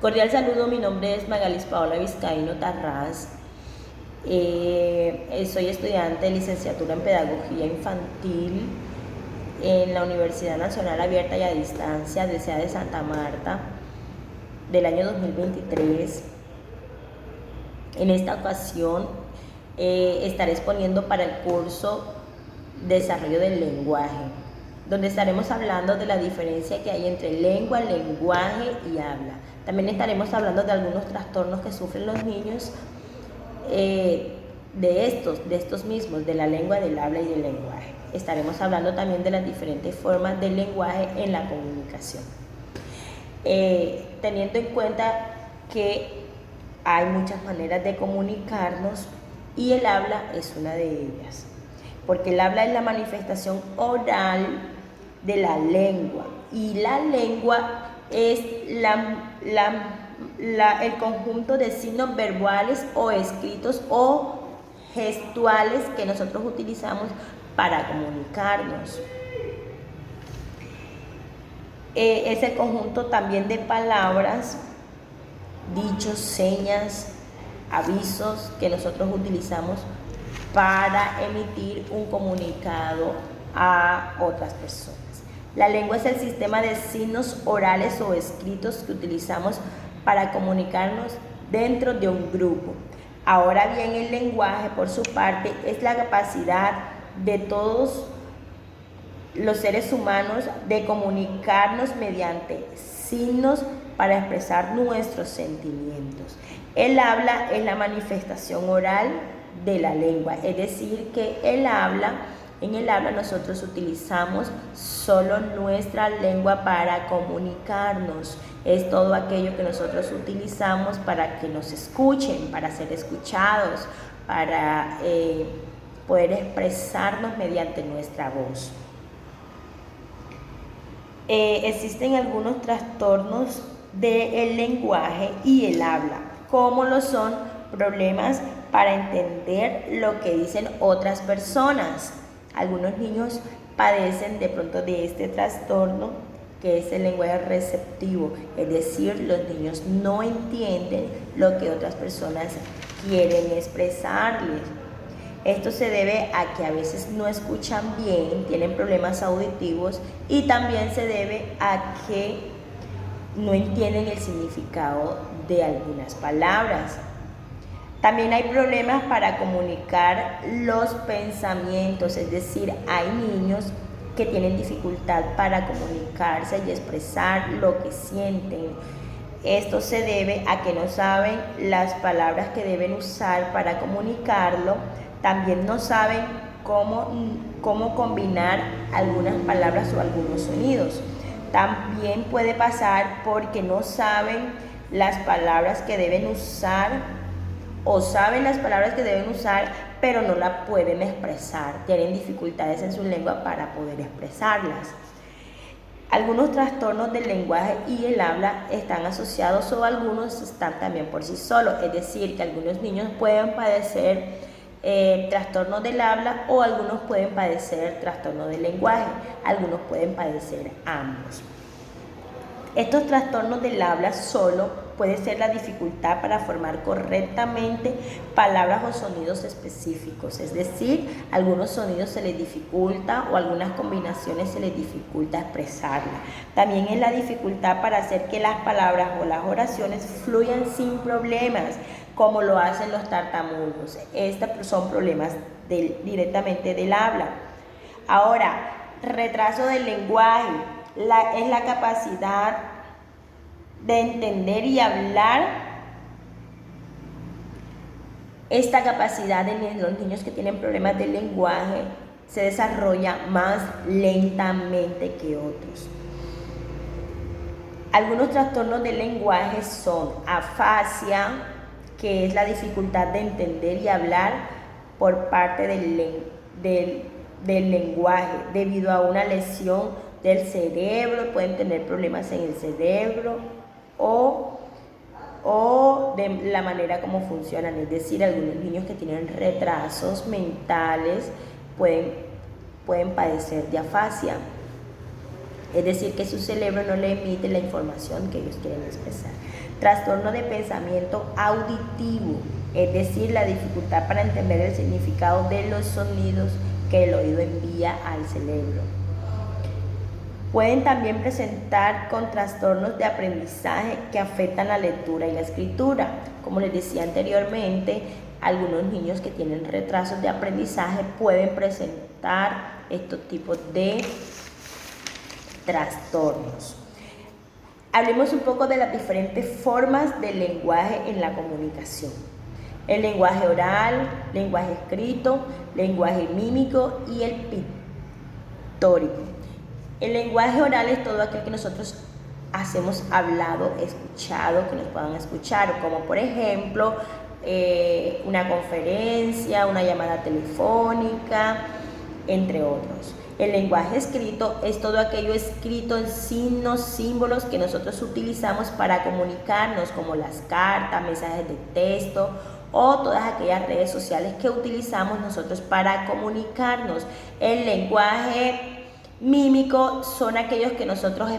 Cordial saludo, mi nombre es Magalis Paola Vizcaíno Tarraz. Soy estudiante de licenciatura en Pedagogía Infantil en la Universidad Nacional Abierta y a Distancia de SEA de Santa Marta del año 2023. En esta ocasión estaré exponiendo para el curso Desarrollo del Lenguaje, donde estaremos hablando de la diferencia que hay entre lengua, lenguaje y habla. También estaremos hablando de algunos trastornos que sufren los niños de estos mismos, de la lengua, del habla y del lenguaje. Estaremos hablando también de las diferentes formas del lenguaje en la comunicación. Teniendo en cuenta que hay muchas maneras de comunicarnos y el habla es una de ellas, porque el habla es la manifestación oral de la lengua y la lengua es el conjunto de signos verbales o escritos o gestuales que nosotros utilizamos para comunicarnos. Es el conjunto también de palabras, dichos, señas, avisos que nosotros utilizamos para emitir un comunicado a otras personas. La lengua es el sistema de signos orales o escritos que utilizamos para comunicarnos dentro de un grupo. Ahora bien, el lenguaje, por su parte, es la capacidad de todos los seres humanos de comunicarnos mediante signos para expresar nuestros sentimientos. El habla es la manifestación oral de la lengua, es decir, que en el habla nosotros utilizamos solo nuestra lengua para comunicarnos. Es todo aquello que nosotros utilizamos para que nos escuchen, para ser escuchados, para poder expresarnos mediante nuestra voz. Existen algunos trastornos del lenguaje y el habla, como lo son problemas para entender lo que dicen otras personas. Algunos niños padecen de pronto de este trastorno, que es el lenguaje receptivo, es decir, los niños no entienden lo que otras personas quieren expresarles. Esto se debe a que a veces no escuchan bien, tienen problemas auditivos, y también se debe a que no entienden el significado de algunas palabras. También hay problemas para comunicar los pensamientos, es decir, hay niños que tienen dificultad para comunicarse y expresar lo que sienten. Esto se debe a que no saben las palabras que deben usar para comunicarlo, también no saben cómo combinar algunas palabras o algunos sonidos. También puede pasar porque no saben las palabras que deben usar o saben las palabras que deben usar, pero no la pueden expresar. Tienen dificultades en su lengua para poder expresarlas. Algunos trastornos del lenguaje y el habla están asociados o algunos están también por sí solos. Es decir, que algunos niños pueden padecer trastornos del habla o algunos pueden padecer trastornos del lenguaje. Algunos pueden padecer ambos. Estos trastornos del habla solo puede ser la dificultad para formar correctamente palabras o sonidos específicos, es decir, algunos sonidos se les dificulta o algunas combinaciones se les dificulta expresarlas. También es la dificultad para hacer que las palabras o las oraciones fluyan sin problemas, como lo hacen los tartamudos. Estos son problemas directamente del habla. Ahora, retraso del lenguaje es la capacidad de entender y hablar. Esta capacidad en los niños que tienen problemas de lenguaje se desarrolla más lentamente que otros. Algunos trastornos del lenguaje son afasia, que es la dificultad de entender y hablar por parte del lenguaje debido a una lesión del cerebro. Pueden tener problemas en el cerebro o de la manera como funcionan, es decir, algunos niños que tienen retrasos mentales pueden padecer de afasia. es decir, que su cerebro no le emite la información que ellos quieren expresar. Trastorno de pensamiento auditivo, es decir, la dificultad para entender el significado de los sonidos que el oído envía al cerebro. Pueden también presentar con trastornos de aprendizaje que afectan la lectura y la escritura. Como les decía anteriormente, algunos niños que tienen retrasos de aprendizaje pueden presentar estos tipos de trastornos. Hablemos un poco de las diferentes formas del lenguaje en la comunicación. El lenguaje oral, lenguaje escrito, lenguaje mímico y el pictórico. El lenguaje oral es todo aquel que nosotros hacemos hablado, escuchado, que nos puedan escuchar, como por ejemplo una conferencia, una llamada telefónica, entre otros. El lenguaje escrito es todo aquello escrito en signos, símbolos que nosotros utilizamos para comunicarnos, como las cartas, mensajes de texto o todas aquellas redes sociales que utilizamos nosotros para comunicarnos. El lenguaje mímico son aquellos que nosotros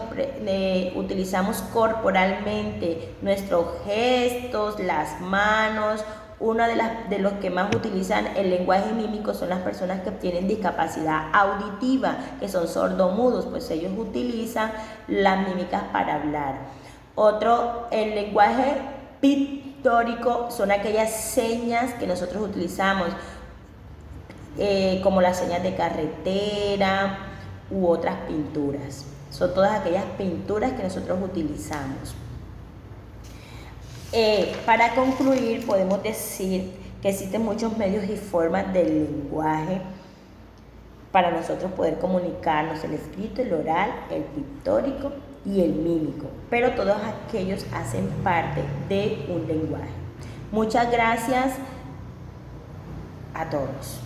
utilizamos corporalmente, nuestros gestos, las manos. Uno de los que más utilizan el lenguaje mímico son las personas que tienen discapacidad auditiva, que son sordomudos, pues ellos utilizan las mímicas para hablar. Otro, el lenguaje pictórico son aquellas señas que nosotros utilizamos, como las señas de carretera u otras pinturas. Son todas aquellas pinturas que nosotros utilizamos. Para concluir, podemos decir que existen muchos medios y formas del lenguaje para nosotros poder comunicarnos: el escrito, el oral, el pictórico y el mímico, pero todos aquellos hacen parte de un lenguaje. Muchas gracias a todos.